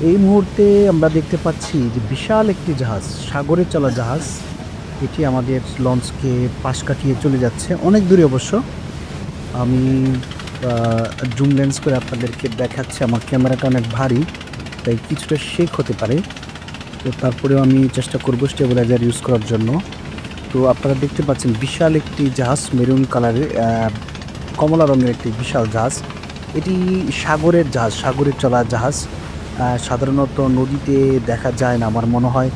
এই মুহূর্তে আমরা দেখতে পাচ্ছি যে বিশাল একটি জাহাজ, সাগরে চলা জাহাজ। এটি আমাদের লঞ্চকে পাশ কাটিয়ে চলে যাচ্ছে অনেক দূরে অবশ্য। আমি জুম লেন্স করে আপনাদেরকে দেখাচ্ছি। আমার ক্যামেরাটা অনেক ভারী, তাই কিছুটা শেক হতে পারে। তো তারপরেও আমি চেষ্টা করব স্টেবিলাইজার ইউজ করার জন্য। তো আপনারা দেখতে পাচ্ছেন বিশাল একটি জাহাজ, মেরুন কালারের কমলা রঙের একটি বিশাল জাহাজ। এটি সাগরের জাহাজ, সাগরে চলা জাহাজ। সাধারণত নদীতে দেখা যায় না। আমার মনে হয়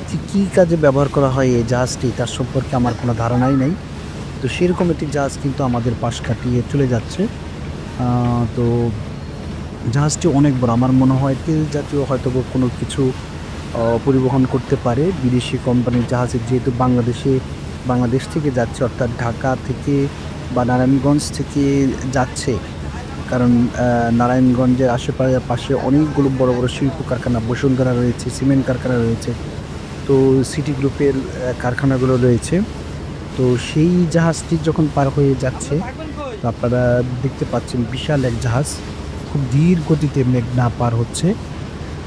যে কী কাজে ব্যবহার করা হয় এই জাহাজটি, তার সম্পর্কে আমার কোনো ধারণাই নেই। তো সেরকম একটি জাহাজ কিন্তু আমাদের পাশ কাটিয়ে চলে যাচ্ছে। তো জাহাজটি অনেক বড়। আমার মনে হয় তেল জাতীয় হয়তো কোনো কিছু পরিবহন করতে পারে। বিদেশি কোম্পানির জাহাজে যেহেতু বাংলাদেশ থেকে যাচ্ছে, অর্থাৎ ঢাকা থেকে বা নারায়ণগঞ্জ থেকে যাচ্ছে। কারণ নারায়ণগঞ্জের পাশে অনেকগুলো বড় বড় শিল্প কারখানা, বসুন্ধরা রয়েছে, সিমেন্ট কারখানা রয়েছে। তো সিটি গ্রুপের কারখানাগুলো রয়েছে। তো সেই জাহাজটি যখন পার হয়ে যাচ্ছে, তো আপনারা দেখতে পাচ্ছেন বিশাল এক জাহাজ খুব ধীর গতিতে মেঘনা পার হচ্ছে।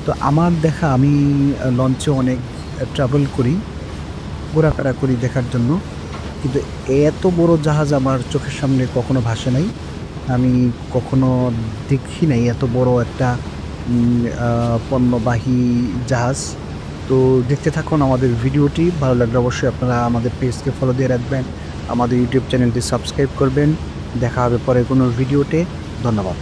তো আমার দেখা, আমি লঞ্চে অনেক ট্রাভেল করি, ঘোরাফেরা করি দেখার জন্য। কিন্তু এত বড় জাহাজ আমার চোখের সামনে কখনো ভাসে নাই। আমি কখনো দেখি নাই এত বড় একটা পণ্যবাহী জাহাজ। তো দেখতে থাকুন আমাদের ভিডিওটি। ভালো লাগলে অবশ্যই আপনারা আমাদের পেজকে ফলো দিয়ে রাখবেন, আমাদের ইউটিউব চ্যানেলটি সাবস্ক্রাইব করবেন। দেখা হবে পরে কোনো ভিডিওতে। ধন্যবাদ।